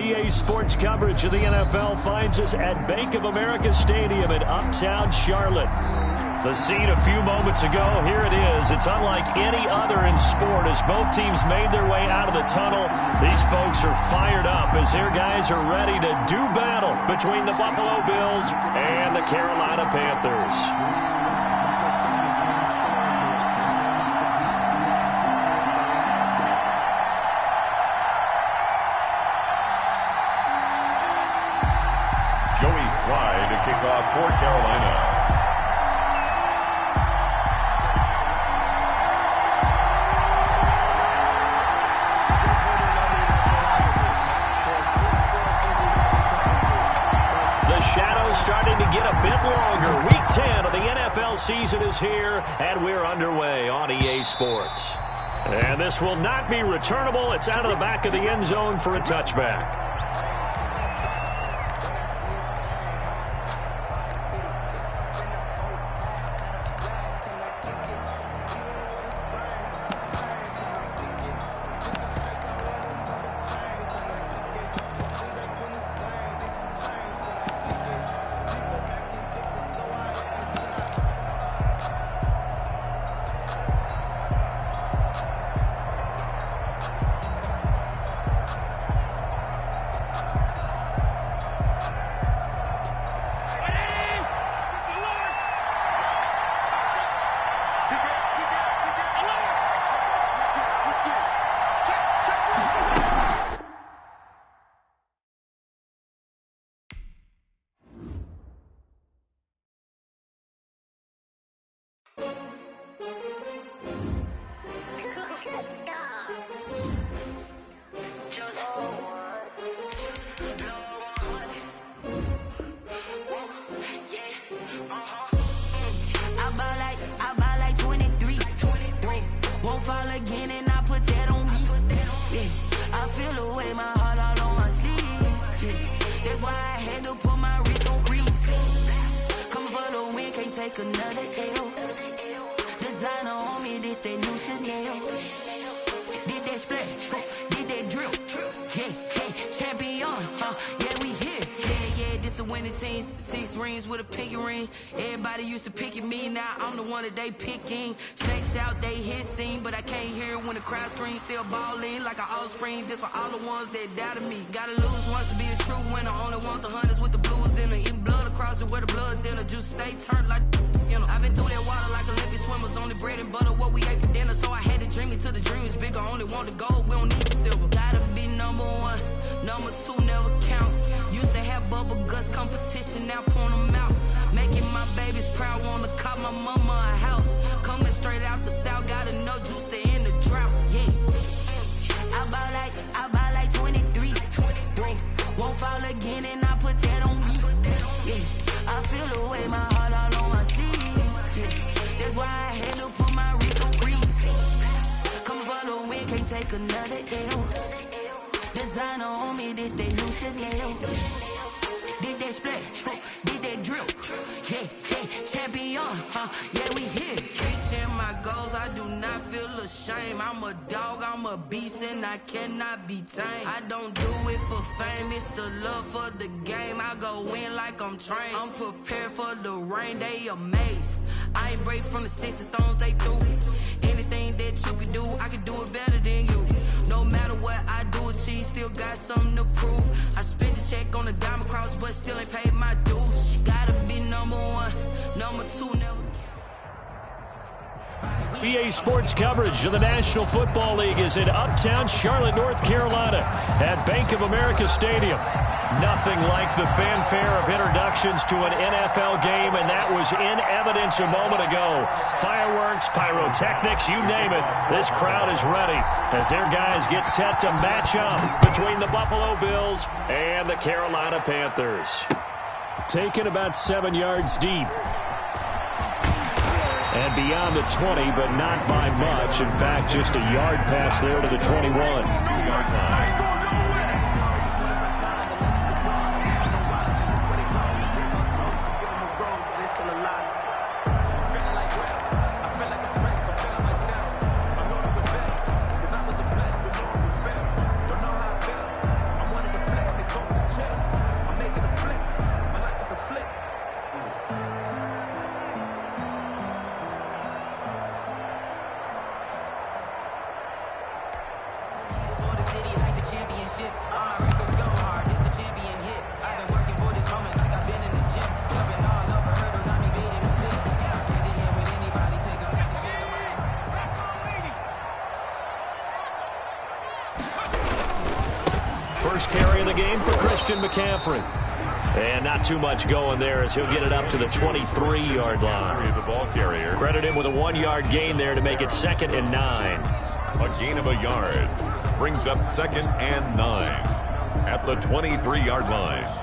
EA Sports coverage of the NFL finds us at Bank of America Stadium in Uptown Charlotte. The scene a few moments ago, here it is. It's unlike any other in sport as both teams made their way out of the tunnel. These folks are fired up as their guys are ready to do battle between the Buffalo Bills and the Carolina Panthers. Joey Slye to kick off for Carolina. The shadow's starting to get a bit longer. Week 10 of the NFL season is here, and we're underway on EA Sports. And this will not be returnable. It's out of the back of the end zone for a touchback. They picking snakes out, they hissing, but I can't hear when the crowd screams. Still balling like an offspring. This for all the ones that doubted me. Gotta lose once to be a true winner. Only want the hunters with the blues in it. Eating blood across it where the blood thinner. Juice stay turned like you know. I've been through that water like Olympic swimmers. Only bread and butter what we ate for dinner. So I had to dream it till the dream is bigger. Only want the gold, we don't need the silver. Gotta be number one, number two never count. Used to have bubble guts competition, now point them out. Making my babies proud, wanna cop my mama a house. Coming straight out the south, got enough juice to end the drought. Yeah, I buy like 23. Won't fall again, and I put that on me. Yeah, I feel the way, my heart all on my sleeve. Yeah, that's why I had to put my wrist on freeze. Coming for the win, can't take another L. Designer on me, this that new Chanel. Did that splash, did that drill. Yeah, champion, yeah, we here. Reaching my goals, I do not feel ashamed. I'm a dog, I'm a beast, and I cannot be tamed. I don't do it for fame, it's the love for the game. I go in like I'm trained. I'm prepared for the rain, they amazed. I ain't break from the sticks and stones they threw. Anything that you can do, I can do it better than you. No matter what I do, achieve, still got something to prove. I spent the check on the diamond cross, but still ain't paid my dues. Gotta be number one, number two never. EA Sports coverage of the National Football League is in Uptown Charlotte, North Carolina at Bank of America Stadium. Nothing like the fanfare of introductions to an NFL game, and that was in evidence a moment ago. Fireworks, pyrotechnics, you name it. This crowd is ready as their guys get set to match up between the Buffalo Bills and the Carolina Panthers. Taken about 7 yards deep. And beyond the 20, but not by much. In fact, just a yard pass there to the 21. First carry of the game for Christian McCaffrey. And not too much going there as he'll get it up to the 23-yard line. The ball carrier. Credit him with a 1-yard gain there to make it 2nd and 9. A gain of a yard brings up 2nd and 9 at the 23-yard line.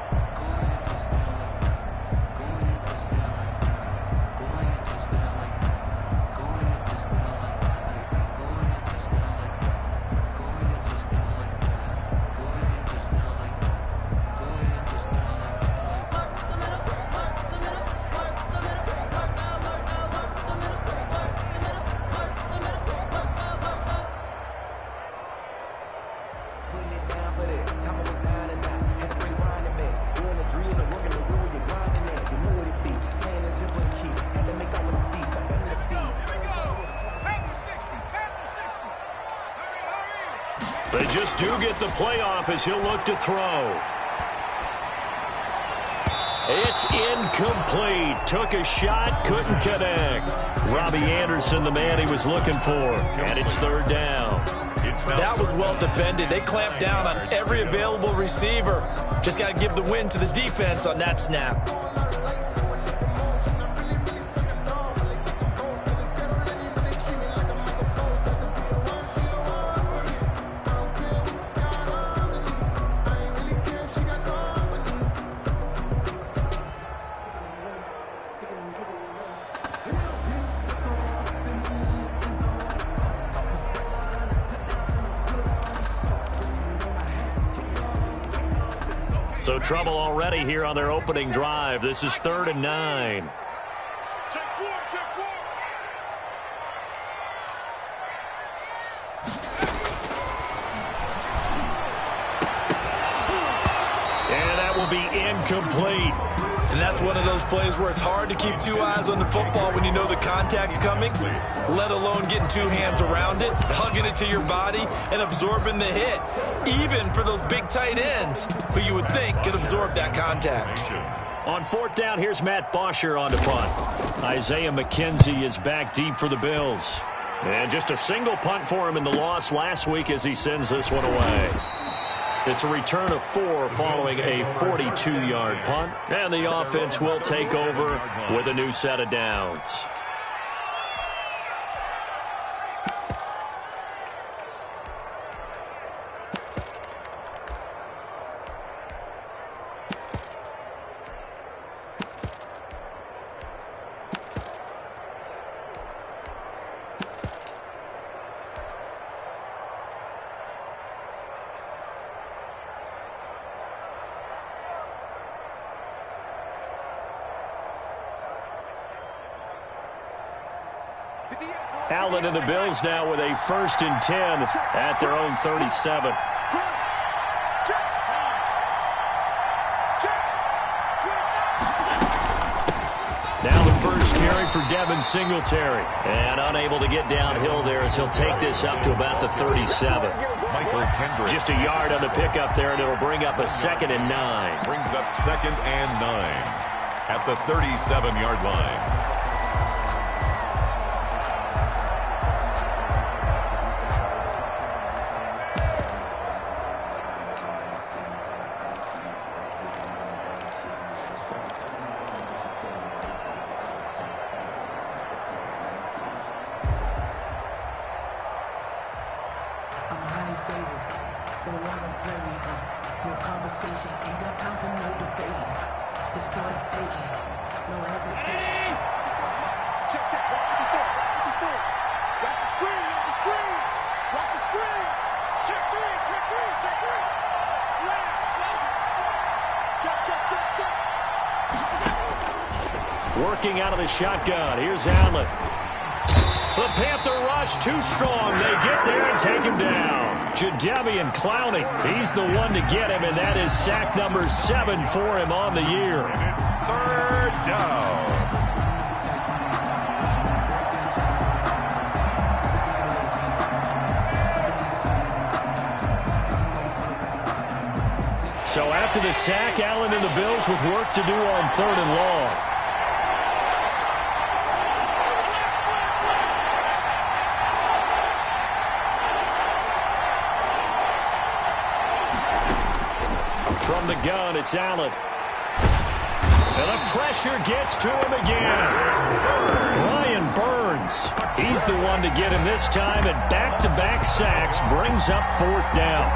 They just do get the playoff as he'll look to throw. It's incomplete. Took a shot, couldn't connect. Robbie Anderson, the man he was looking for. And it's 3rd down. That was well defended. They clamped down on every available receiver. Just got to give the win to the defense on that snap. So trouble already here on their opening drive. This is 3rd and 9. And that will be incomplete. And that's one of those plays where it's hard to keep 2 eyes on the football when you know the contact's coming, let alone getting 2 hands around it, hugging it to your body, and absorbing the hit, even for those big tight ends who you would think could absorb that contact. On 4th down, here's Matt Bosher on the punt. Isaiah McKenzie is back deep for the Bills. And just a single punt for him in the loss last week as he sends this one away. It's a return of 4 following a 42-yard punt. And the offense will take over with a new set of downs. Allen and the Bills now with a 1st and 10 at their own 37. Now the first carry for Devin Singletary. And unable to get downhill there as he'll take this up to about the 37. Just a yard on the pickup there, and it'll bring up a 2nd and 9. Brings up 2nd and 9 at the 37-yard line. Working out of the shotgun. Here's Allen. The Panther rush too strong. They get there and take him down. Jadeveon Clowney. He's the one to get him, and that is sack number 7 for him on the year. And it's 3rd down. So after the sack, Allen and the Bills with work to do on 3rd and long. From the gun, it's Allen. And the pressure gets to him again. Brian Burns. He's the one to get him this time, and back-to-back sacks brings up fourth down.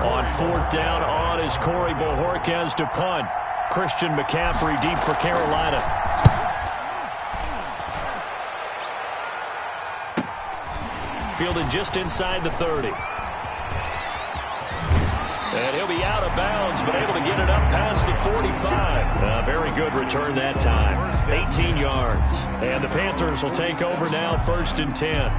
On fourth down, on is Corey Bojorquez to punt. Christian McCaffrey deep for Carolina. Fielded just inside the 30. And he'll be out of bounds, but able to get it up past the 45. Very good return that time. 18 yards. And the Panthers will take over now, 1st and 10.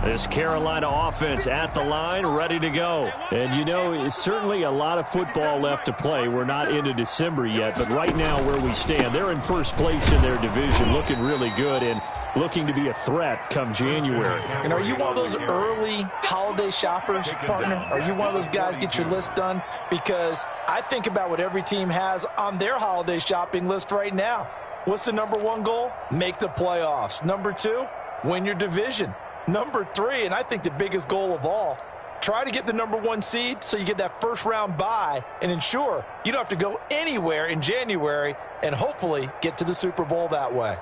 This Carolina offense at the line, ready to go. And, you know, it's certainly a lot of football left to play. We're not into December yet, but right now where we stand, they're in first place in their division, looking really good and looking to be a threat come January. And are you one of those early holiday shoppers, partner? Are you one of those guys get your list done? Because I think about what every team has on their holiday shopping list right now. What's the number one goal? Make the playoffs. Number 2, win your division. Number 3, and I think the biggest goal of all, try to get the number 1 seed so you get that first-round bye and ensure you don't have to go anywhere in January and hopefully get to the Super Bowl that way.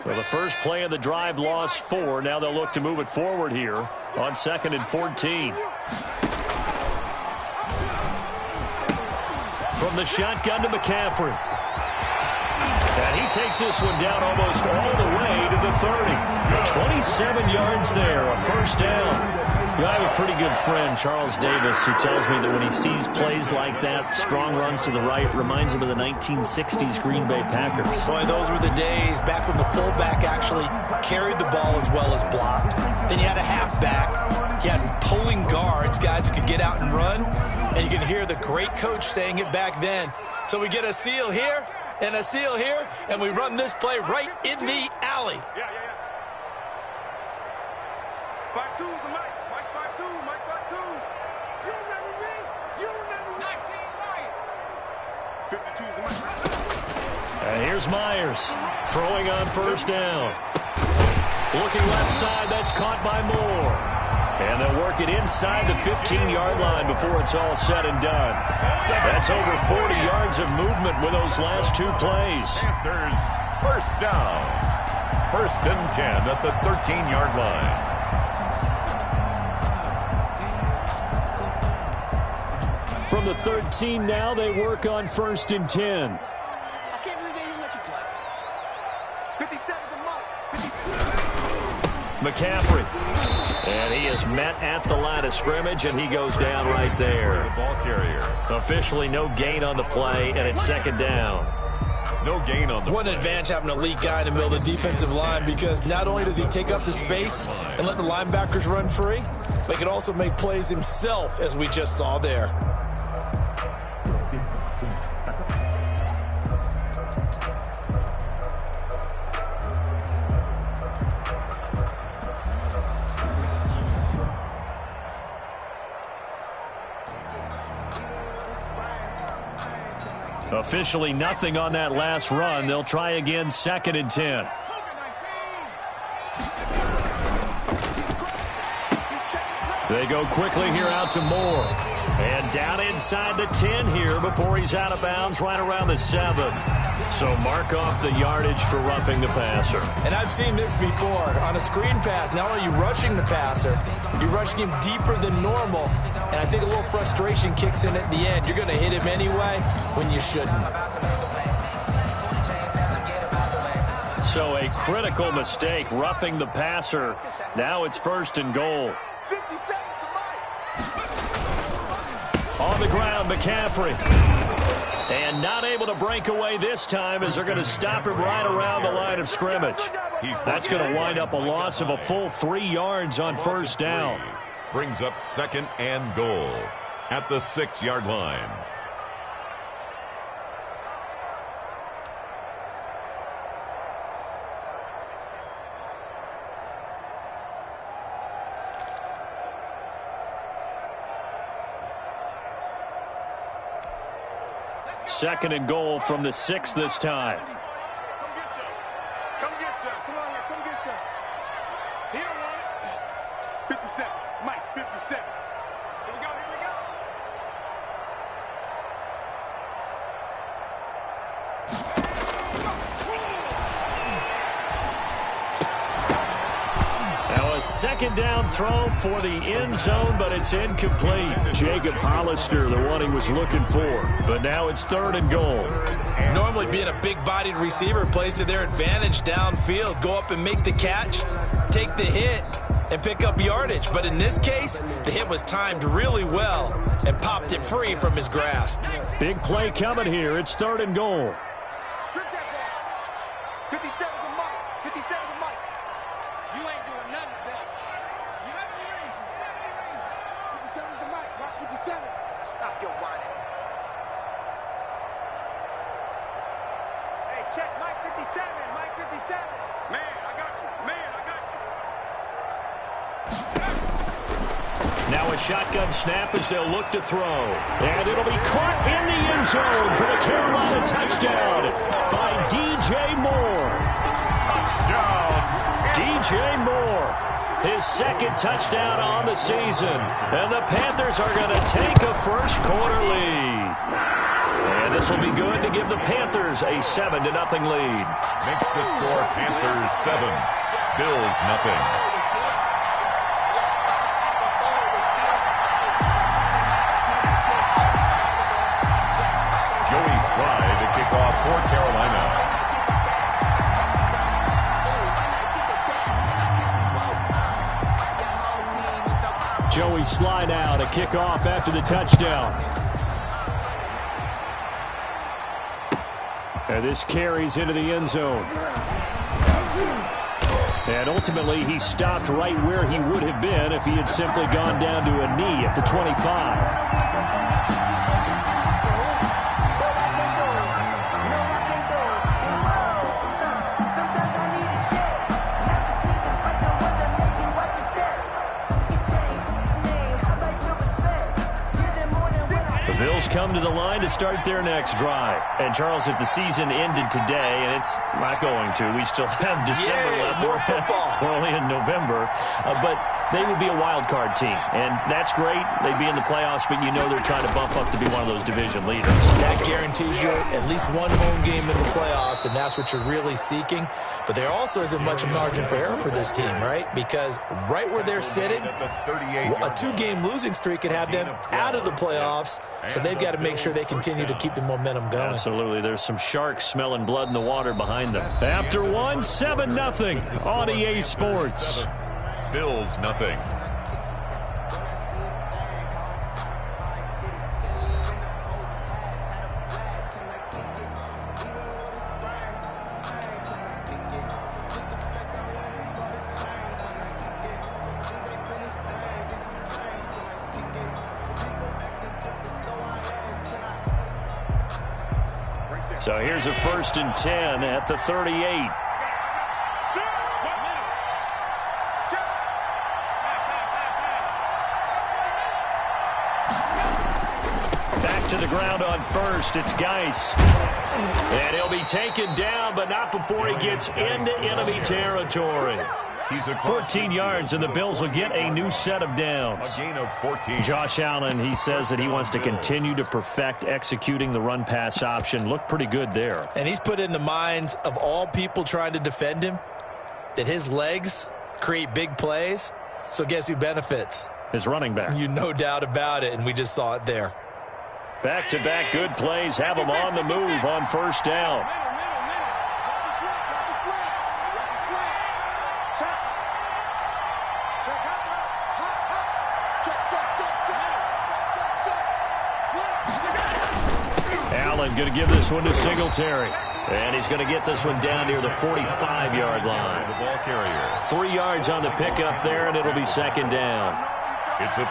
So the first play of the drive lost 4. Now they'll look to move it forward here on 2nd and 14. From the shotgun to McCaffrey. And he takes this one down almost all the way to the 30. 27 yards there, a first down. You know, I have a pretty good friend, Charles Davis, who tells me that when he sees plays like that, strong runs to the right, reminds him of the 1960s Green Bay Packers. Boy, those were the days back when the fullback actually carried the ball as well as blocked. Then you had a halfback. You had pulling guards, guys who could get out and run. And you can hear the great coach saying it back then. So we get a seal here and a seal here, and we run this play right in the alley. Yeah. 5-2 is the mic. Mike 5-2, Mike 5-2. You remember me? You remember me? 19 right. 52 is the mic. And here's Myers throwing on first down. Looking left side, that's caught by Moore. And they'll work it inside the 15-yard line before it's all said and done. That's over 40 yards of movement with those last 2 plays. Panthers first down. 1st and 10 at the 13-yard line. From the 13 now, they work on 1st and 10. I can't believe they even let you play. 57 is the mic. McCaffrey. And he is met at the line of scrimmage, and he goes down right there. The ball carrier. Officially no gain on the play, and it's 2nd down. No gain on the What play. an advantage having an elite guy in the middle of the defensive line, because not only does he take up the space and let the linebackers run free, but he can also make plays himself, as we just saw there. Officially nothing on that last run. They'll try again, 2nd and 10. They go quickly here out to Moore. And down inside the 10 here before he's out of bounds right around the 7. So mark off the yardage for roughing the passer. And I've seen this before. On a screen pass, not only are you rushing the passer, you're rushing him deeper than normal. And I think a little frustration kicks in at the end. You're going to hit him anyway when you shouldn't. So a critical mistake, roughing the passer. Now it's 1st and goal. 57 is the mic. On the ground, McCaffrey. And not able to break away this time as they're going to stop him right around the line of scrimmage. That's going to wind up a loss of a full 3 yards on 1st down. Brings up 2nd and goal at the 6-yard line. second and goal from the 6 this time. Come get some. Come on here. Come get some. He don't want it. 57. Mike, 57. Here we go. Here we go. Now a second down throw for the end zone, but it's incomplete. Jacob Hollister, the one he was looking for. But now it's 3rd and goal. Normally being a big-bodied receiver plays to their advantage downfield. Go up and make the catch, take the hit, and pick up yardage. But in this case, the hit was timed really well and popped it free from his grasp. Big play coming here. It's 3rd and goal. Strip that ball. 57 to Mike. 57 to Mike. You ain't doing nothing to that. 70 range. 57 to Mike. Rock 57. Stop your whining. Hey, check Mike 57. Mike 57. Man, I got you. Man, I got you. Now a shotgun snap as they'll look to throw. And it'll be caught in the end zone for the Carolina touchdown by DJ Moore. Touchdown. DJ Moore, his 2nd touchdown on the season. And the Panthers are going to take a first-quarter lead. And this will be good to give the Panthers a 7-0 lead. Makes the score Panthers 7, Bills nothing. Joey Slye to kick off for Carolina. Joey Slye now to kick off after the touchdown. And this carries into the end zone. And ultimately, he stopped right where he would have been if he had simply gone down to a knee at the 25. Bills come to the line to start their next drive. And, Charles, if the season ended today, and it's not going to, we still have December left. More football. We're only in November. But they would be a wild card team. And that's great. They'd be in the playoffs, but you know they're trying to bump up to be one of those division leaders. That guarantees you at least one home game in the playoffs, and that's what you're really seeking. But there also isn't much margin for error for this team, right? Because right where they're sitting, a 2-game losing streak could have them out of the playoffs. So they've got to make sure they continue to keep the momentum going. Absolutely. There's some sharks smelling blood in the water behind them. After 1, 7-0 on EA Sports. Bills nothing. So here's a 1st and 10 at the 38. Back to the ground on 1st. It's Geis. And he'll be taken down, but not before he gets into enemy territory. He's 14 yards, and the Bills will get a new set of downs. A gain of 14. Josh Allen, he says that he wants to continue to perfect executing the run-pass option. Looked pretty good there. And he's put in the minds of all people trying to defend him that his legs create big plays. So guess who benefits? His running back. You no doubt about it, and we just saw it there. Back-to-back good plays have him on the move on 1st down. Allen going to give this one to Singletary. And he's going to get this one down near the 45-yard line. The ball carrier. 3 yards on the pickup there, and it'll be 2nd down.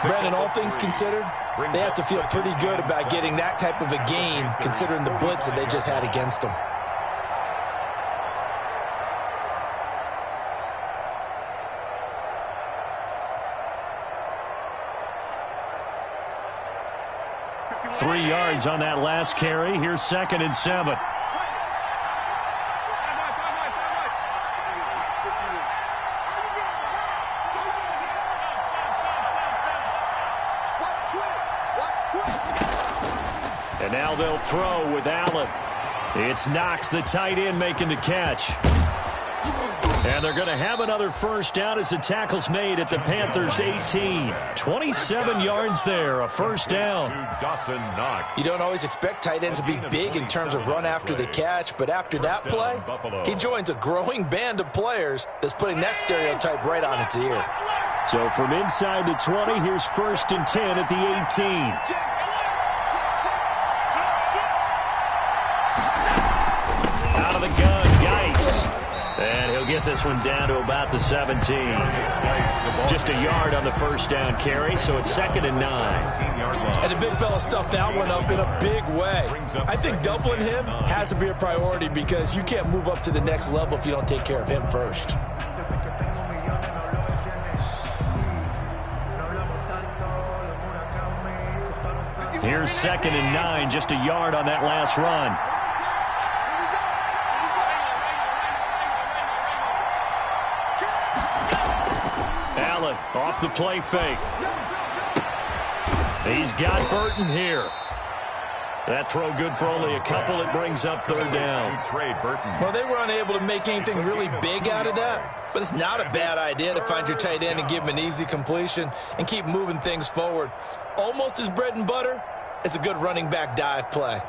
Brandon, all things considered, they have to feel pretty good about getting that type of a gain, considering the blitz that they just had against them. 3 yards on that last carry. Here's 2nd and 7. And now they'll throw with Allen. It's Knox, the tight end, making the catch. And they're going to have another first down as the tackle's made at the Panthers' 18. 27 yards there, a first down. You don't always expect tight ends to be big in terms of run after the catch, but after that play, he joins a growing band of players that's putting that stereotype right on its ear. So from inside the 20, here's 1st and 10 at the 18. Out of the gun, Geis. And he'll get this one down to about the 17. Just a yard on the first down carry, so it's 2nd and 9. And the big fella stuffed that one up in a big way. I think doubling him has to be a priority because you can't move up to the next level if you don't take care of him first. Here's 2nd and 9, just a yard on that last run. Allen off the play fake. He's got Burton here. That throw good for only a couple. It brings up 3rd down. Well, they were unable to make anything really big out of that, but it's not a bad idea to find your tight end and give him an easy completion and keep moving things forward. Almost his bread and butter. It's a good running back dive play.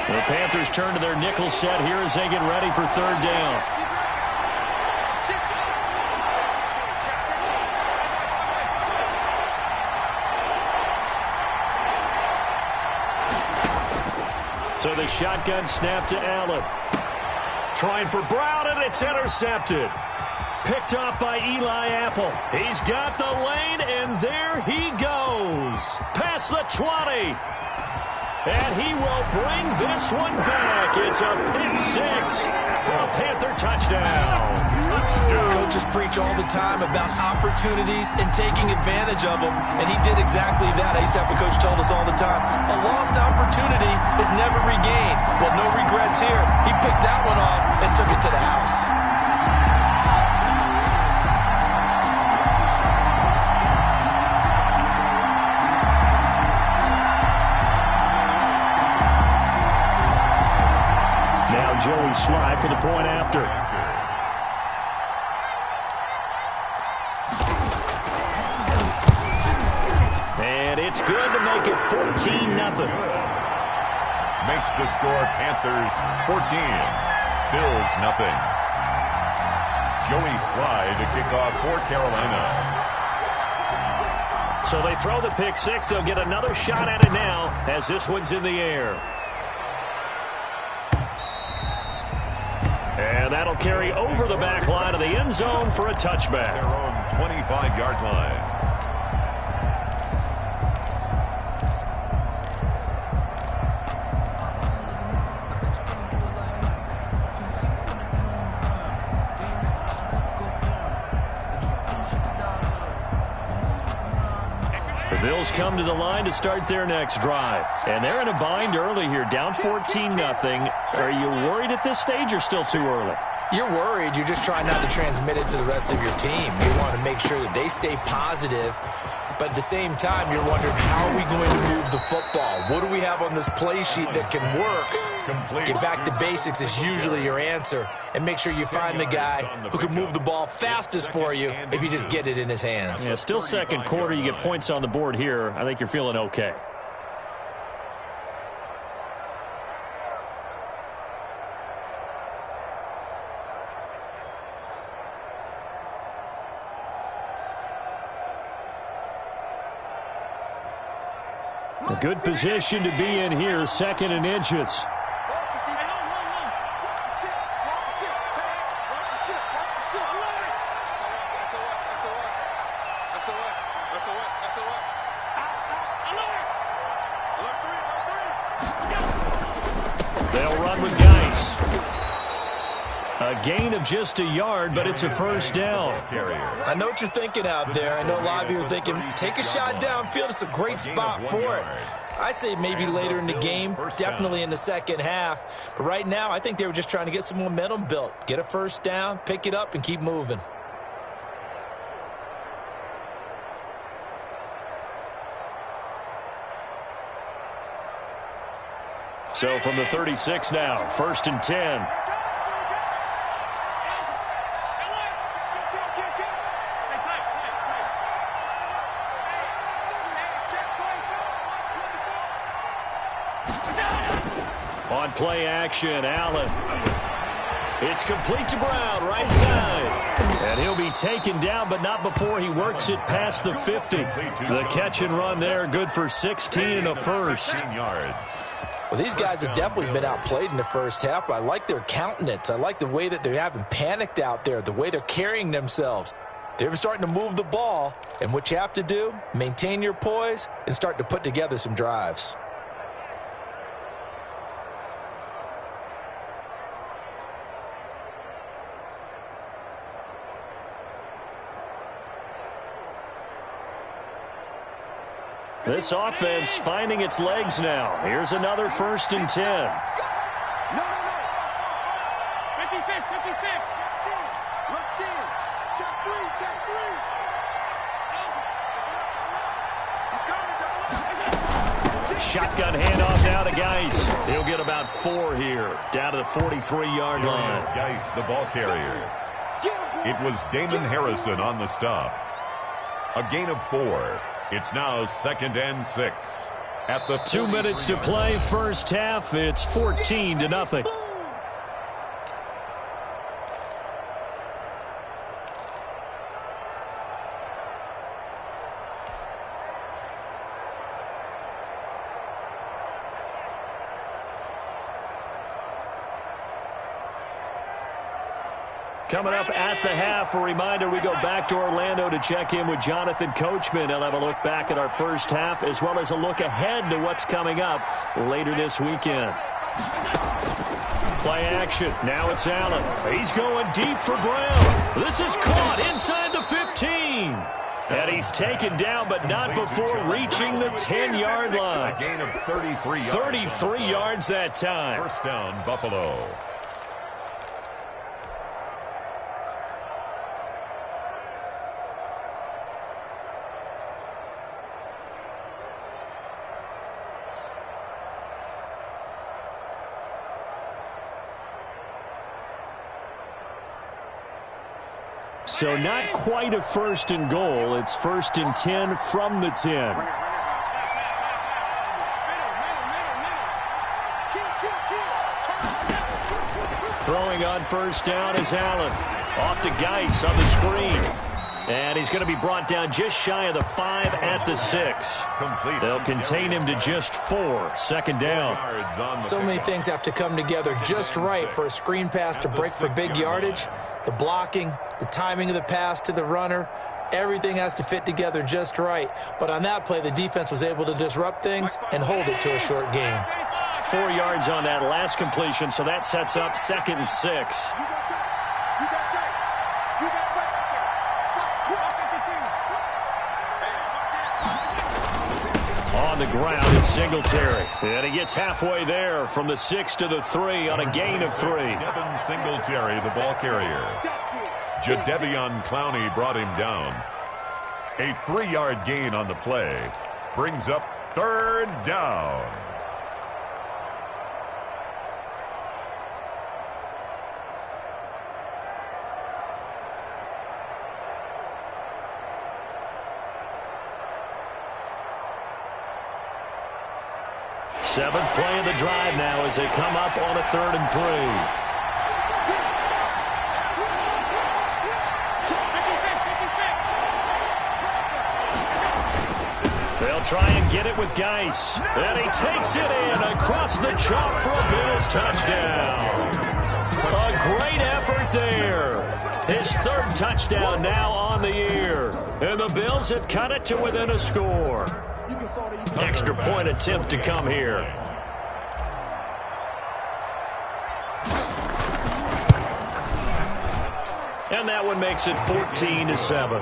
The Panthers turn to their nickel set here as they get ready for 3rd down. So the shotgun snap to Allen. Trying for Brown, and it's intercepted. Picked off by Eli Apple. He's got the lane, and there he goes. Past the 20. And he will bring this one back. It's a pick 6 for a Panther touchdown. Coaches preach all the time about opportunities and taking advantage of them, and he did exactly that. I used to have a coach told us all the time, a lost opportunity is never regained. Well, no regrets here. He picked that one off and took it to the house. Joey Sly for the point after. And it's good to make it 14-0. Makes the score Panthers 14, Bills nothing. Joey Sly to kick off for Carolina. So they throw the pick 6. They'll get another shot at it now as this one's in the air. And that'll carry over the back line of the end zone for a touchback. Their own 25-yard line. The Bills come to the line to start their next drive. And they're in a bind early here, down 14-0. Are you worried at this stage or still too early? You're worried. You're just trying not to transmit it to the rest of your team. You want to make sure that they stay positive. But at the same time, you're wondering, how are we going to move the football? What do we have on this play sheet that can work? Get back to basics is usually your answer. And make sure you find the guy who can move the ball fastest for you if you just get it in his hands. Yeah, still second quarter. You get points on the board here. I think you're feeling okay. A good position to be in here, 2nd and inches. A gain of just a yard, but it's a first down. I know what you're thinking out there. I know a lot of you are thinking, take a shot downfield. It's a great spot for it. I'd say maybe later in the game, definitely in the second half. But right now, I think they were just trying to get some momentum built. Get a first down, pick it up, and keep moving. So from the 36 now, 1st and 10. On play action, Allen. It's complete to Brown, right side. And he'll be taken down, but not before he works it past the 50. The catch and run there, good for 16 and a first. Well, these guys have definitely been outplayed in the first half, but I like their countenance. I like the way that they haven't panicked out there, the way they're carrying themselves. They're starting to move the ball, and what you have to do, maintain your poise and start to put together some drives. This offense finding its legs now. Here's another 1st and 10. No. 56. Let's in. Check three. Shotgun handoff now to Geis. He'll get about 4 here. Down to the 43-yard line. Geis, the ball carrier. It was Damon Harrison on the stop. A gain of 4. It's now 2nd and 6. At the 2 minutes to play, first half. It's 14-0. Coming up at the half, a reminder, we go back to Orlando to check in with Jonathan Coachman. He'll have a look back at our first half as well as a look ahead to what's coming up later this weekend. Play action. Now it's Allen. He's going deep for Brown. This is caught inside the 15. And he's taken down, but not before reaching the 10-yard line. A gain of 33 yards. 33 yards that time. First down, Buffalo. So not quite a 1st and goal. It's 1st and 10 from the 10. Throwing on first down is Allen. Off to Geis on the screen. And he's going to be brought down just shy of the 5 at the 6. They'll contain him to just 4. 2nd down. So many things have to come together just right for a screen pass to break for big yardage. The blocking, the timing of the pass to the runner, everything has to fit together just right. But on that play, the defense was able to disrupt things and hold it to a short gain. 4 yards on that last completion, so that sets up 2nd and 6. On the ground, it's Singletary. And he gets halfway there from the 6 to the 3 on a gain of 3. Devin Singletary, the ball carrier. Jadeveon Clowney brought him down. A 3-yard gain on the play. Brings up 3rd down. Seventh play of the drive now as they come up on a 3rd and 3. They'll try and get it with Geis. And he takes it in across the chalk for a Bills touchdown. A great effort there. His 3rd touchdown now on the year. And the Bills have cut it to within a score. Extra point attempt to come here. And that one makes it 14-7.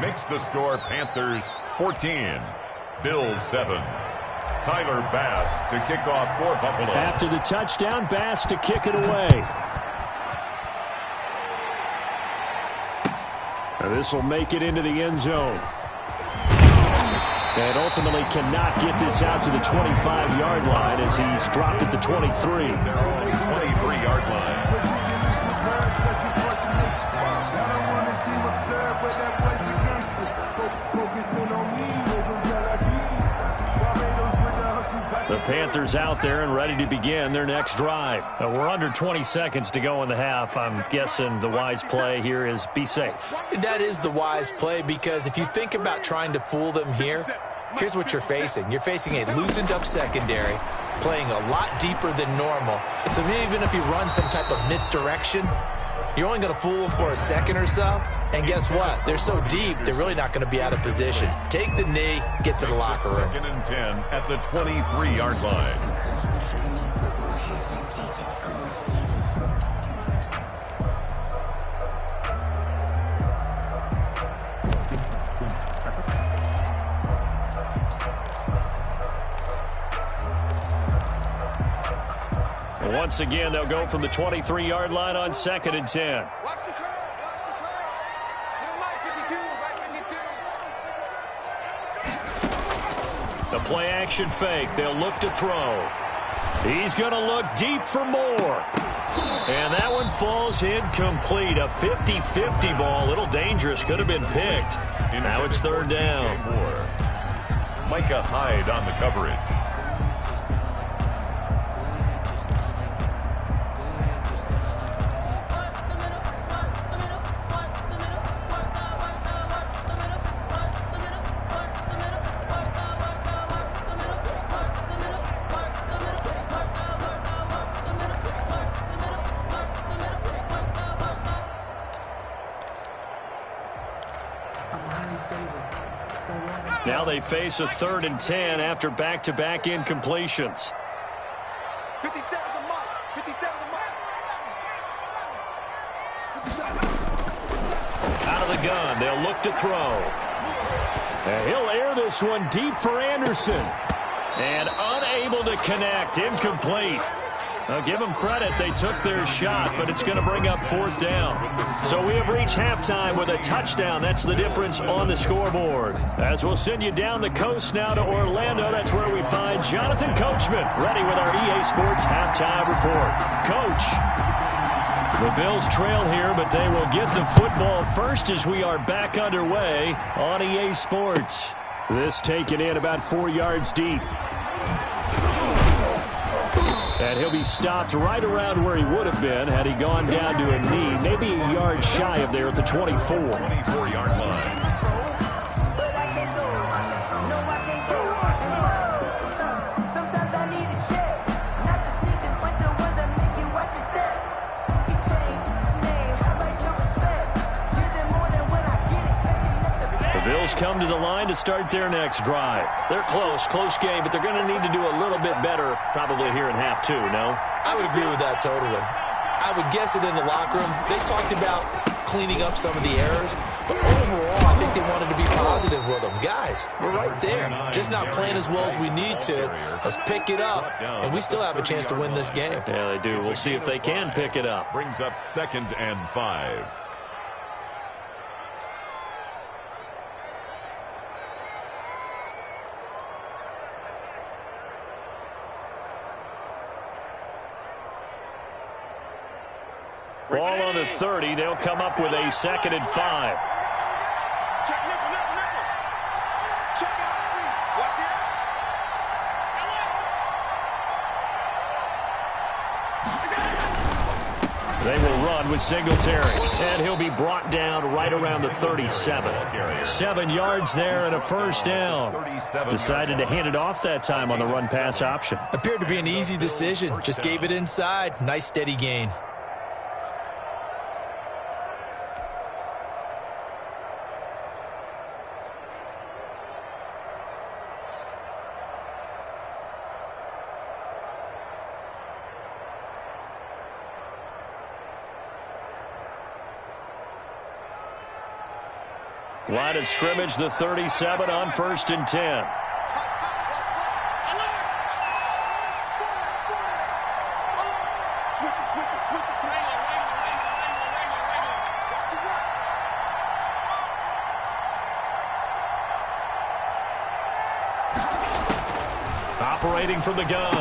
Makes the score Panthers 14, Bills 7. Tyler Bass to kick off for Buffalo. After the touchdown, Bass to kick it away. And this will make it into the end zone. And ultimately cannot get this out to the 25-yard line as he's dropped at the 23. 23-yard line. The Panthers out there and ready to begin their next drive. We're under 20 seconds to go in the half. I'm guessing the wise play here is be safe. That is the wise play, because if you think about trying to fool them here, here's what you're facing. You're facing a loosened up secondary, playing a lot deeper than normal. So even if you run some type of misdirection, you're only going to fool them for a second or so. And guess what? They're so deep, they're really not going to be out of position. Take the knee, get to the locker room. 2nd and 10 at the 23-yard line. Once again, they'll go from the 23-yard line on 2nd and 10. Watch the curve. The play action fake. They'll look to throw. He's going to look deep for more. And that one falls incomplete. A 50-50 ball. A little dangerous. Could have been picked. Now it's 3rd down. Micah Hyde on the coverage. Now they face a 3rd and 10 after back-to-back incompletions. 57 the mark. 57 the mark. 57. Out of the gun, they'll look to throw. And he'll air this one deep for Anderson. And unable to connect, incomplete. I'll give them credit, they took their shot, but it's going to bring up 4th down. So we have reached halftime with a touchdown. That's the difference on the scoreboard. As we'll send you down the coast now to Orlando, that's where we find Jonathan Coachman, ready with our EA Sports halftime report. Coach, the Bills trail here, but they will get the football first as we are back underway on EA Sports. This taken in about 4 yards deep. And he'll be stopped right around where he would have been had he gone down to a knee, maybe a yard shy of there at the 24. 24-yard line. Bills come to the line to start their next drive. They're close game, but they're going to need to do a little bit better probably here in half 2, no? I would agree with that totally. I would guess it in the locker room. They talked about cleaning up some of the errors, but overall, I think they wanted to be positive with them. Guys, we're right there. Just not playing as well as we need to. Let's pick it up, and we still have a chance to win this game. Yeah, they do. We'll see if they can pick it up. Brings up 2nd and 5. Ball on the 30. They'll come up with a 2nd and 5. Check nickel. Check it out. Watch it. They will run with Singletary. And he'll be brought down right around the 37. 7 yards there and a 1st down. Decided to hand it off that time on the run-pass option. Appeared to be an easy decision. Just gave it inside. Nice steady gain. Line of scrimmage, the 37 on 1st and 10. Operating from the gun.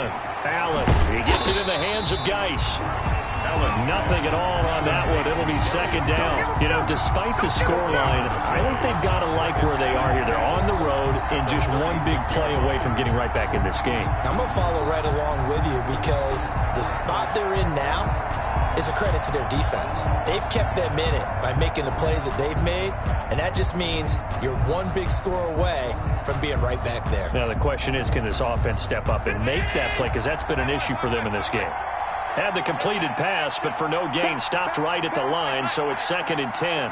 Allen. He gets it in the hands of Geis. Nothing at all on that one. It'll be second down. You know, despite the scoreline, I think they've got to like where they are here. They're on the road and just one big play away from getting right back in this game. I'm going to follow right along with you because the spot they're in now is a credit to their defense. They've kept them in it by making the plays that they've made, and that just means you're one big score away from being right back there. Now, the question is, can this offense step up and make that play? Because that's been an issue for them in this game. Had the completed pass, but for no gain, stopped right at the line, so it's 2nd and 10.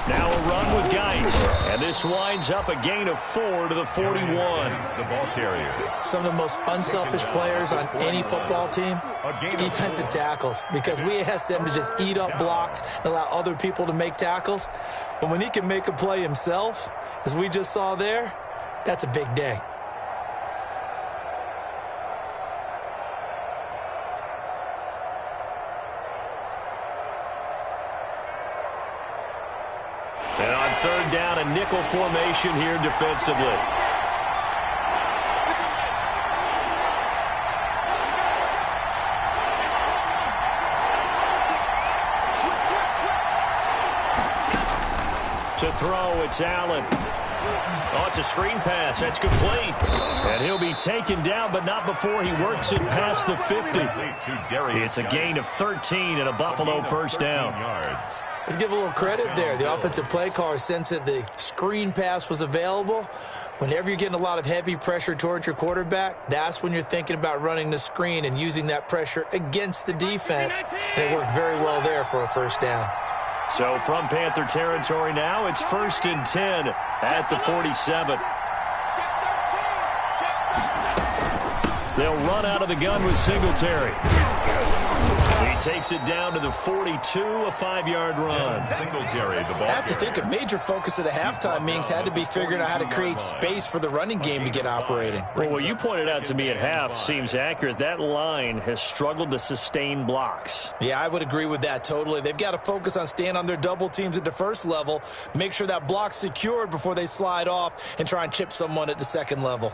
Now a run with Geis, and this winds up a gain of 4 to the 41. The ball carrier. Some of the most unselfish players on any football team, defensive tackles, because we ask them to just eat up blocks and allow other people to make tackles. But when he can make a play himself, as we just saw there, that's a big day. And on 3rd down, a nickel formation here defensively. To throw, it's Allen. Oh, it's a screen pass. That's complete. And he'll be taken down, but not before he works it past the 50. It's a gain of 13 and a Buffalo 1st down. Let's give a little credit there. The offensive play caller sensed that the screen pass was available. Whenever you're getting a lot of heavy pressure towards your quarterback, that's when you're thinking about running the screen and using that pressure against the defense. And it worked very well there for a 1st down. So from Panther territory now, it's 1st and 10 at the 47. They'll run out of the gun with Singletary. He takes it down to the 42, a 5-yard run. Singletary, the ball. I have to think a major focus of the halftime meetings had to be figuring out how to create space for the running game to get operating. Well, what you pointed out to me at half seems accurate. That line has struggled to sustain blocks. Yeah, I would agree with that totally. They've got to focus on staying on their double teams at the 1st level, make sure that block's secured before they slide off and try and chip someone at the 2nd level.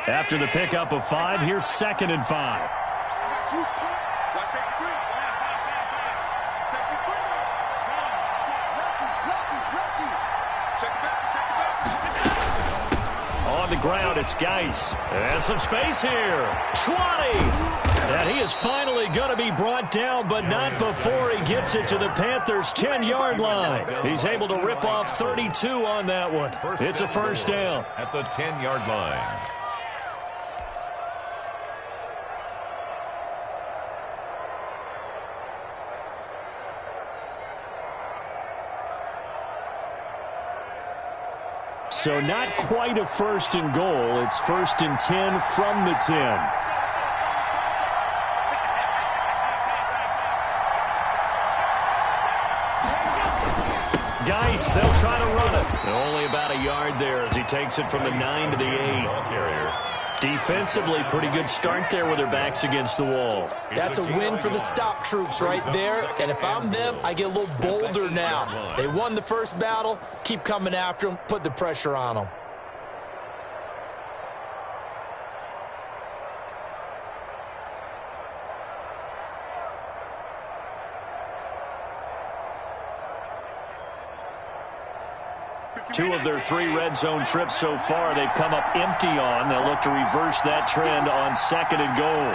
After the pickup of 5, here's 2nd and 5. On the ground, it's Geis. And some space here. 20. And he is finally going to be brought down, but not before he gets it to the Panthers' 10-yard line. He's able to rip off 32 on that one. It's a 1st down. At the 10-yard line. So not quite a 1st and goal. It's 1st and 10 from the 10. Geis, they'll try to run it. Only about a yard there as he takes it from the 9 to the 8. Ball carrier. Defensively, pretty good start there with their backs against the wall. That's a win for the stop troops right there. And if I'm them, I get a little bolder now. They won the 1st battle. Keep coming after them. Put the pressure on them. Two of their 3 red zone trips so far, they've come up empty on. They'll look to reverse that trend on 2nd and goal.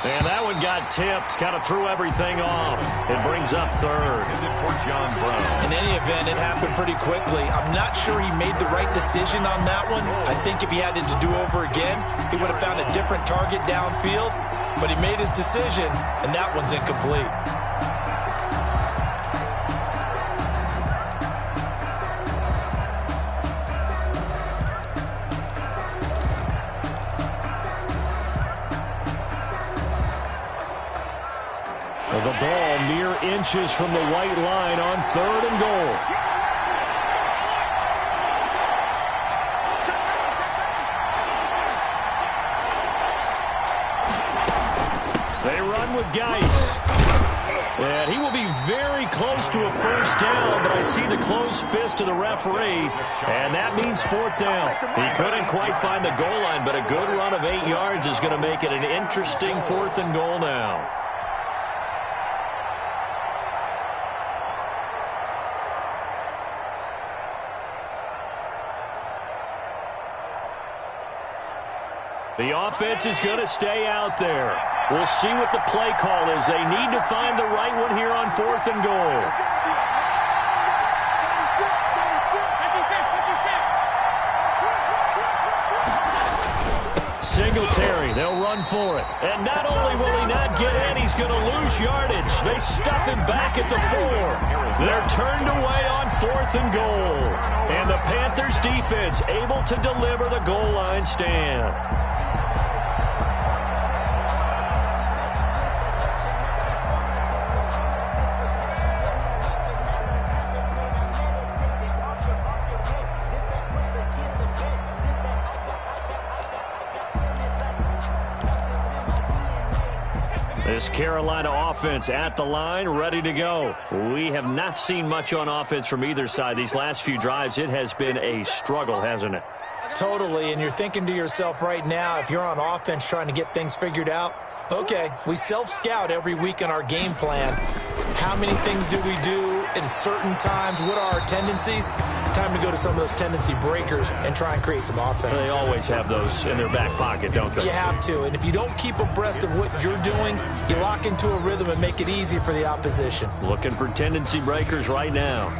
And that one got tipped, kind of threw everything off. It brings up 3rd. For John Brown. In any event, it happened pretty quickly. I'm not sure he made the right decision on that one. I think if he had it to do over again, he would have found a different target downfield. But he made his decision, and that one's incomplete. ball mere inches from the white line on 3rd and goal. They run with Geis. And he will be very close to a first down, but I see the closed fist of the referee, and that means 4th down. He couldn't quite find the goal line, but a good run of 8 yards is going to make it an interesting 4th and goal now. The offense is going to stay out there. We'll see what the play call is. They need to find the right one here on 4th and goal. Singletary, they'll run for it. And not only will he not get in, he's going to lose yardage. They stuff him back at the 4. They're turned away on 4th and goal. And the Panthers defense able to deliver the goal line stand. This Carolina offense at the line, ready to go. We have not seen much on offense from either side. These last few drives, it has been a struggle, hasn't it? Totally, and you're thinking to yourself right now, if you're on offense trying to get things figured out, okay, we self-scout every week in our game plan. How many things do we do at certain times? What are our tendencies? Time to go to some of those tendency breakers and try and create some offense. They always have those in their back pocket, don't they? You have to, and if you don't keep abreast of what you're doing, you lock into a rhythm and make it easy for the opposition. Looking for tendency breakers right now.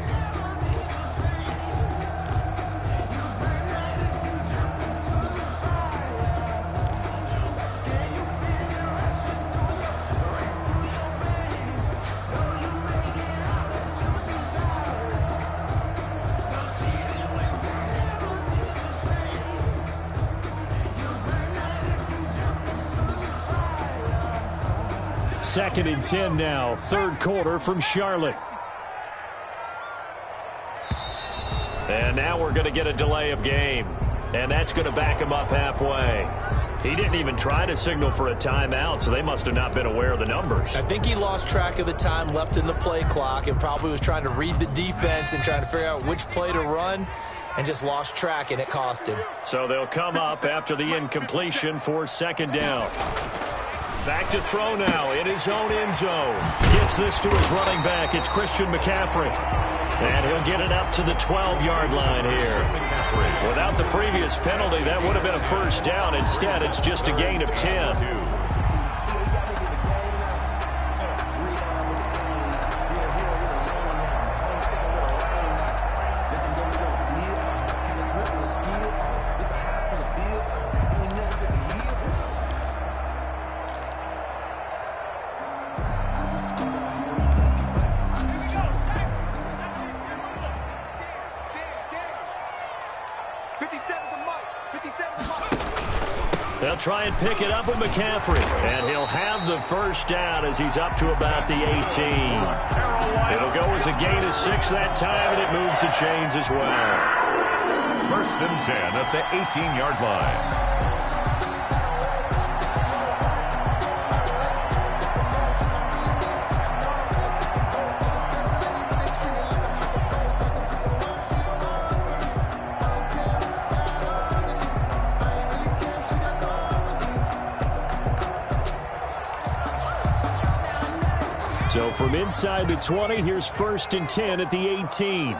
Second and 10 now, 3rd quarter from Charlotte. And now we're going to get a delay of game. And that's going to back him up halfway. He didn't even try to signal for a timeout, so they must have not been aware of the numbers. I think he lost track of the time left in the play clock and probably was trying to read the defense and trying to figure out which play to run and just lost track, and it cost him. So they'll come up after the incompletion for 2nd down. Back to throw now in his own end zone. Gets this to his running back. It's Christian McCaffrey. And he'll get it up to the 12-yard line here. Without the previous penalty, that would have been a first down. Instead, it's just a gain of 10. They'll try and pick it up with McCaffrey. And he'll have the first down as he's up to about the 18. It'll go as a gain of 6 that time, and it moves the chains as well. 1st and 10 at the 18-yard line. So from inside the 20, here's 1st and 10 at the 18.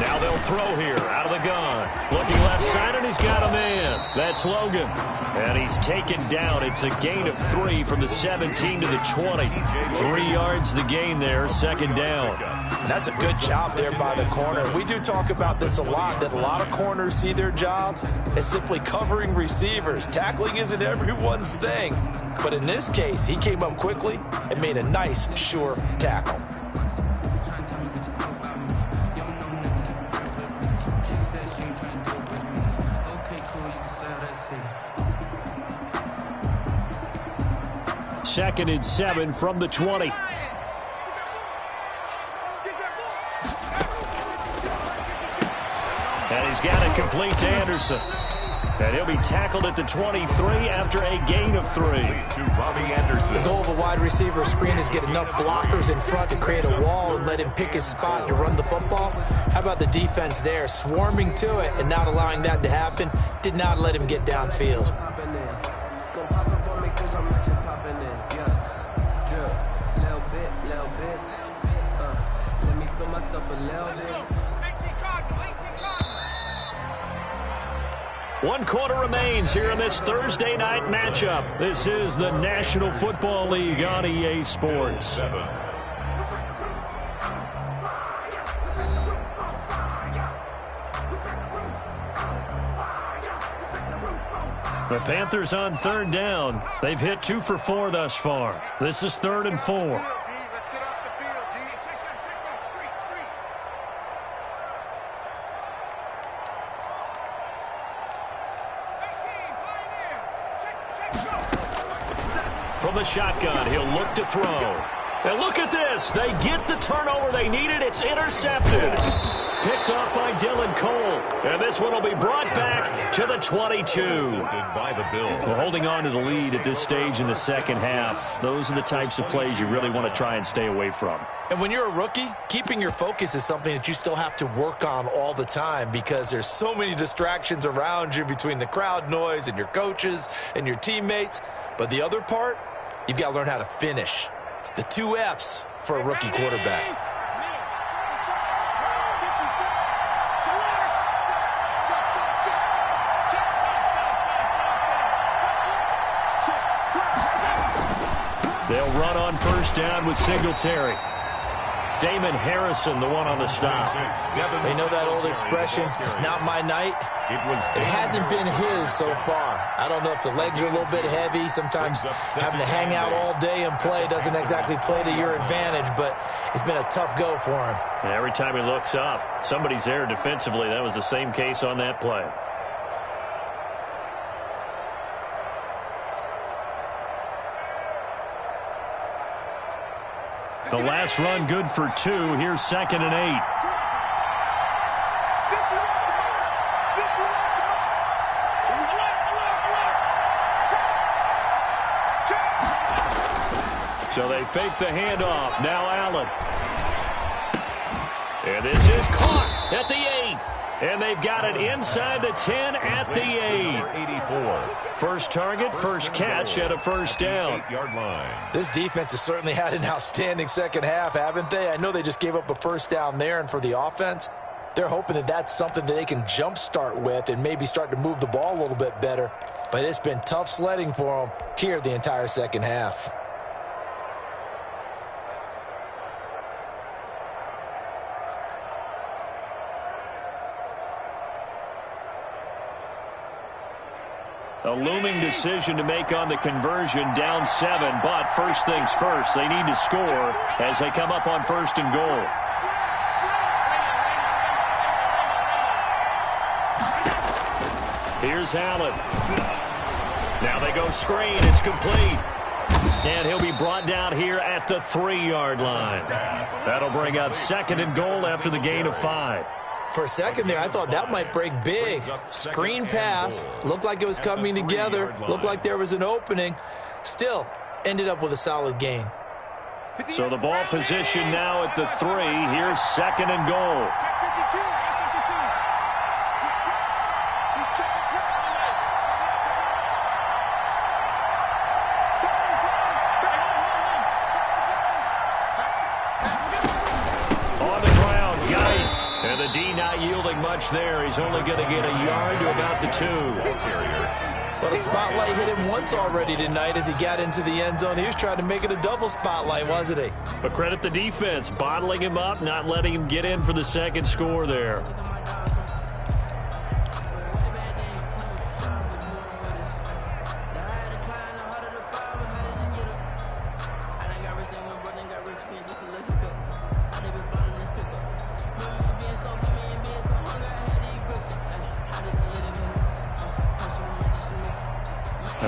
Now they'll throw here out of the gun. Looking left side, and he's got a man. That's Logan. And he's taken down. It's a gain of 3 from the 17 to the 20. 3 yards the gain there, 2nd down. That's a good job there by the corner. We do talk about this a lot, that a lot of corners see their job as simply covering receivers. Tackling isn't everyone's thing. But in this case, he came up quickly and made a nice, sure tackle. 2nd and 7 from the 20. And he's got it complete to Anderson. And he'll be tackled at the 23 after a gain of 3. To Robbie Anderson. The goal of a wide receiver screen is get enough blockers in front to create a wall and let him pick his spot to run the football. How about the defense there, swarming to it and not allowing that to happen? Did not let him get downfield. One quarter remains here in this Thursday night matchup. This is the National Football League on EA Sports. The Panthers on 3rd down. They've hit 2 for 4 thus far. This is 3rd and 4. From the shotgun, he'll look to throw. And look at this. They get the turnover they needed. It's intercepted. Picked off by Dylan Cole. And this one will be brought back to the 22. By the Bills. Well, holding on to the lead at this stage in the second half, those are the types of plays you really want to try and stay away from. And when you're a rookie, keeping your focus is something that you still have to work on all the time because there's so many distractions around you between the crowd noise and your coaches and your teammates. But the other part, you've got to learn how to finish. It's the 2 F's for a rookie quarterback. They'll run on 1st down with Singletary. Damon Harrison, the one on the stop. They know that old expression, it's not my night. It hasn't been his so far. I don't know if the legs are a little bit heavy. Sometimes having to hang out all day and play doesn't exactly play to your advantage, but it's been a tough go for him. And every time he looks up, somebody's there defensively. That was the same case on that play. The last run good for 2. Here's 2nd and 8. So they fake the handoff. Now Allen. And this is caught at the 8. And they've got it inside the 10 at the 8. 84. First target, first catch at a 1st down. 8-yard line. This defense has certainly had an outstanding second half, haven't they? I know they just gave up a 1st down there, and for the offense, they're hoping that that's something that they can jumpstart with and maybe start to move the ball a little bit better. But it's been tough sledding for them here the entire second half. A looming decision to make on the conversion, down 7, but first things first, they need to score as they come up on 1st and goal. Here's Allen. Now they go screen, it's complete. And he'll be brought down here at the 3-yard line. That'll bring up 2nd and goal after the gain of 5. For a second there, I thought that might break big. Screen pass. Looked like it was coming together. Looked like there was an opening. Still, ended up with a solid gain. So the ball position now at the 3. Here's 2nd and goal. And the D not yielding much there. He's only going to get a yard to about the 2. Well, the spotlight hit him once already tonight as he got into the end zone. He was trying to make it a double spotlight, wasn't he? But credit the defense, bottling him up, not letting him get in for the 2nd score there.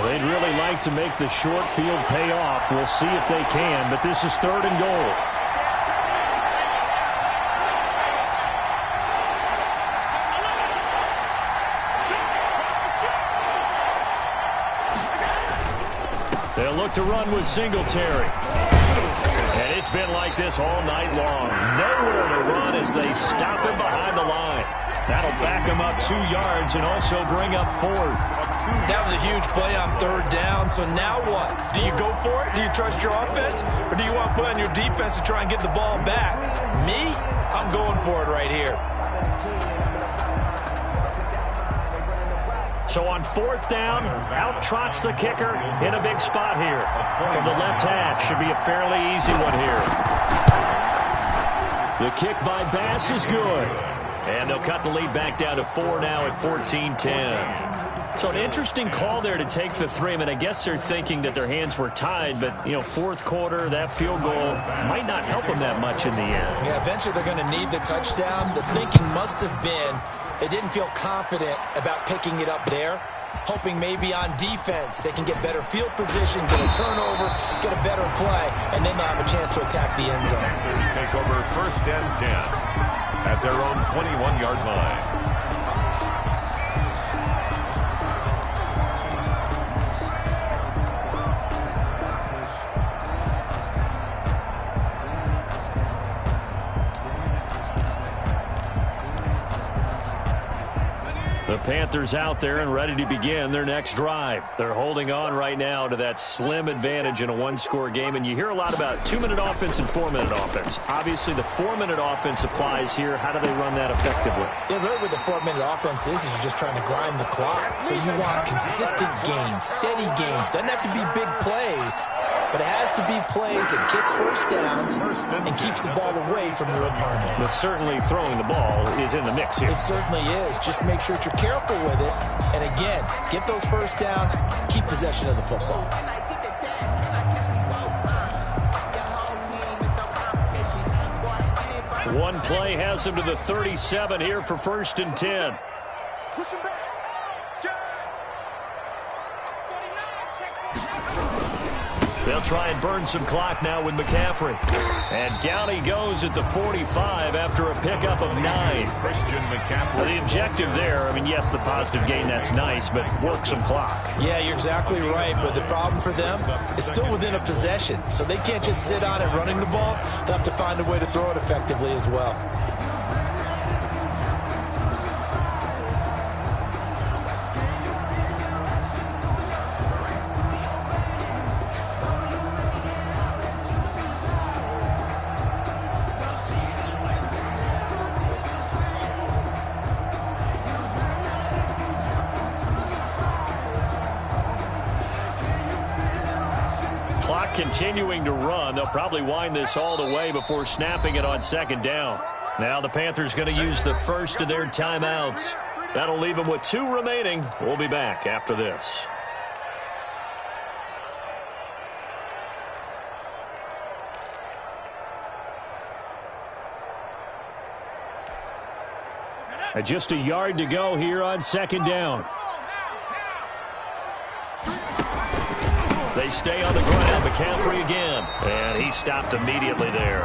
They'd really like to make the short field pay off. We'll see if they can, but this is 3rd and goal. They'll look to run with Singletary. And it's been like this all night long. Nowhere to run as they stop him behind the line. That'll back him up 2 yards and also bring up 4th. That was a huge play on 3rd down. So now what? Do you go for it? Do you trust your offense? Or do you want to put on your defense to try and get the ball back? Me? I'm going for it right here. So on 4th down, out trots the kicker in a big spot here. From the left hash, should be a fairly easy one here. The kick by Bass is good. And they'll cut the lead back down to 4 now at 14-10. So an interesting call there to take the 3. I mean, I guess they're thinking that their hands were tied, but, 4th quarter, that field goal might not help them that much in the end. Yeah, eventually they're going to need the touchdown. The thinking must have been they didn't feel confident about picking it up there, hoping maybe on defense they can get better field position, get a turnover, get a better play, and then they'll have a chance to attack the end zone. Panthers take over 1st and 10 at their own 21-yard line. The Panthers out there and ready to begin their next drive. They're holding on right now to that slim advantage in a 1-score game, and you hear a lot about 2-minute offense and 4-minute offense. Obviously, the 4-minute offense applies here. How do they run that effectively? Yeah, really what the 4-minute offense is you're just trying to grind the clock. So you want consistent gains, steady gains. Doesn't have to be big plays, but it has to be plays that gets 1st downs and keeps the ball away from your opponent. But certainly throwing the ball is in the mix here. It certainly is. Just make sure that you're careful with it. And again, get those 1st downs, keep possession of the football. One play has him to the 37 here for 1st and 10. Push him back. They'll try and burn some clock now with McCaffrey. And down he goes at the 45 after a pickup of 9. Christian McCaffrey. Now the objective there, I mean, yes, the positive gain, that's nice, but work some clock. Yeah, you're exactly right, but the problem for them is still within a possession. So they can't just sit on it running the ball. They'll have to find a way to throw it effectively as well. Continuing to run. They'll probably wind this all the way before snapping it on 2nd down. Now the Panthers going to use the first of their timeouts. That'll leave them with 2 remaining. We'll be back after this. Just a yard to go here on 2nd down. They stay on the ground. McCaffrey again. And he stopped immediately there.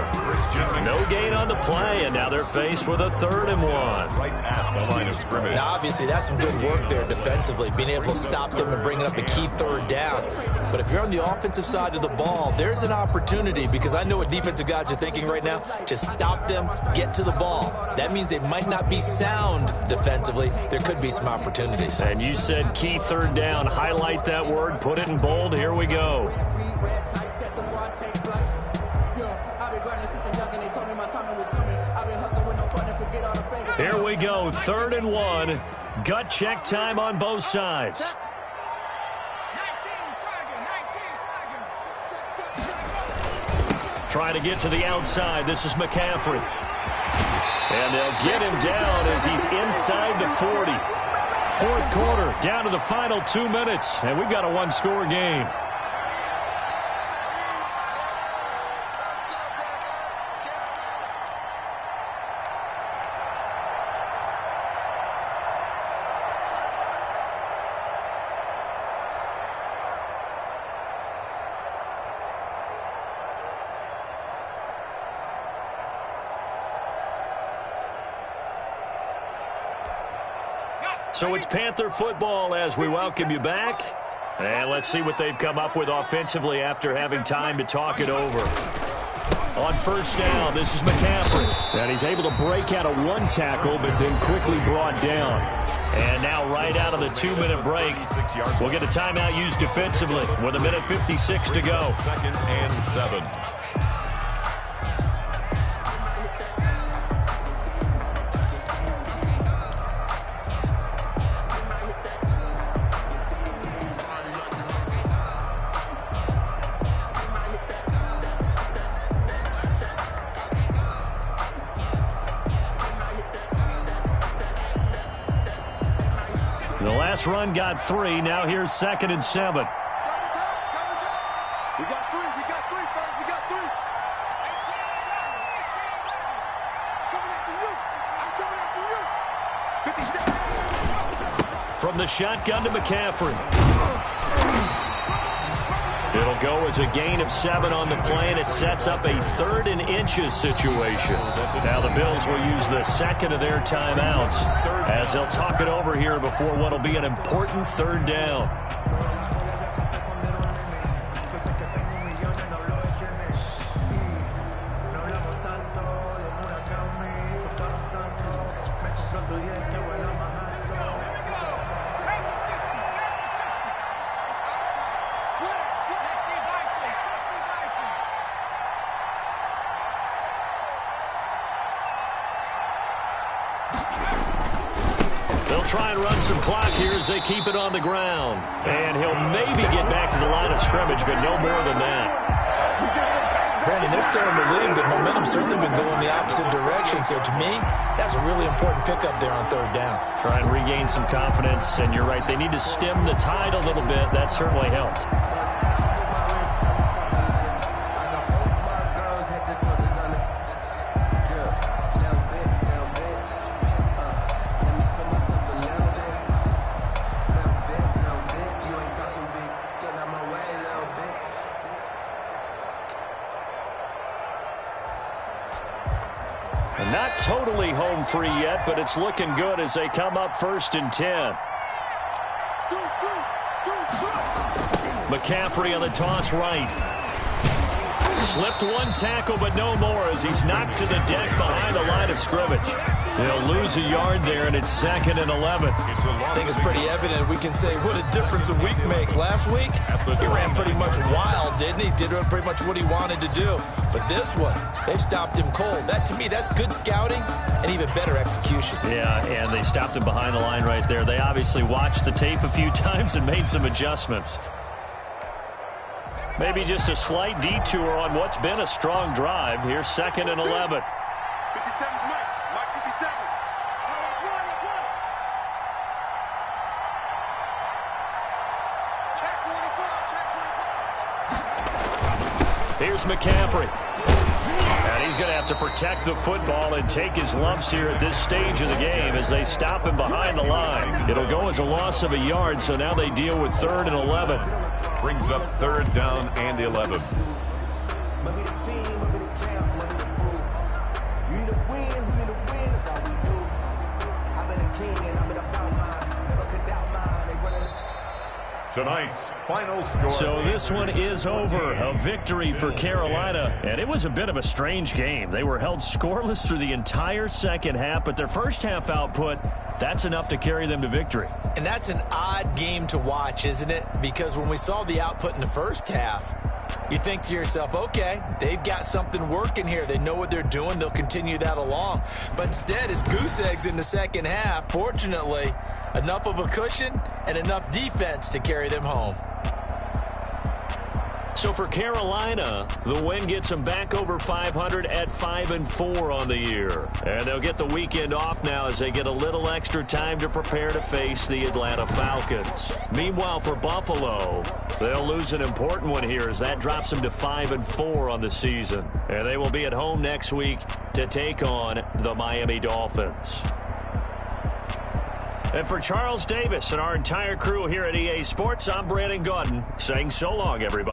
No gain on the play, and now they're faced with a 3rd and 1. Right at the line of scrimmage. Now, obviously, that's some good work there defensively, being able to stop them and bringing up a key 3rd down. But if you're on the offensive side of the ball, there's an opportunity, because I know what defensive guys are thinking right now. Just stop them, get to the ball. That means they might not be sound defensively. There could be some opportunities. And you said key 3rd down. Highlight that word. Put it in bold. Here we go. Here we go. 3rd and 1. Gut check time on both sides. Trying to get to the outside. This is McCaffrey. And they'll get him down as he's inside the 40. 4th quarter, down to the final 2 minutes, and we've got a 1-score game. So it's Panther football as we welcome you back. And let's see what they've come up with offensively after having time to talk it over. On first down, this is McCaffrey. And he's able to break out of one tackle, but then quickly brought down. And now right out of the 2-minute break, we'll get a timeout used defensively with 1:56 to go. 2nd and 7. The last run got 3. Now here's 2nd and 7. We got 3. We got 3, fellas. We got 3. Coming after you. I'm coming after you. 57. From the shotgun to McCaffrey. It'll go as a gain of 7 on the play, and it sets up a 3rd and inches situation. Now the Bills will use the second of their timeouts as they'll talk it over here before what will be an important 3rd down. They'll try and run some clock here as they keep it on the ground. And he'll maybe get back to the line of scrimmage, but no more than that. Brandon, they're still in the lead, but momentum's certainly been going the opposite direction. So to me, that's a really important pickup there on 3rd down. Try and regain some confidence, and you're right, they need to stem the tide a little bit. That certainly helped. Not totally home free yet, but it's looking good as they come up 1st and 10. McCaffrey on the toss right. Slipped one tackle, but no more as he's knocked to the deck behind the line of scrimmage. They'll lose a yard there, and it's 2nd and 11. I think it's pretty evident. We can say what a difference a week makes. Last week, he ran pretty much wild, didn't he? Did pretty much what he wanted to do. But this one, they stopped him cold. That, to me, that's good scouting and even better execution. Yeah, and they stopped him behind the line right there. They obviously watched the tape a few times and made some adjustments. Maybe just a slight detour on what's been a strong drive. Here's 2nd and 11. 57, Mike 57. Check 24. Here's McCaffrey. And he's going to have to protect the football and take his lumps here at this stage of the game as they stop him behind the line. It'll go as a loss of a yard, so now they deal with 3rd and 11. Brings up 3rd down and 11. Tonight's final score. So this one is over. A victory for Carolina. And it was a bit of a strange game. They were held scoreless through the entire second half, but their first half output, that's enough to carry them to victory. And that's an odd game to watch, isn't it? Because when we saw the output in the first half, you think to yourself, okay, they've got something working here. They know what they're doing. They'll continue that along. But instead, it's goose eggs in the second half. Fortunately, enough of a cushion and enough defense to carry them home. So for Carolina, the win gets them back over 500 at 5-4 on the year. And they'll get the weekend off now as they get a little extra time to prepare to face the Atlanta Falcons. Meanwhile, for Buffalo, they'll lose an important one here as that drops them to 5-4 on the season. And they will be at home next week to take on the Miami Dolphins. And for Charles Davis and our entire crew here at EA Sports, I'm Brandon Gaudin saying so long, everybody.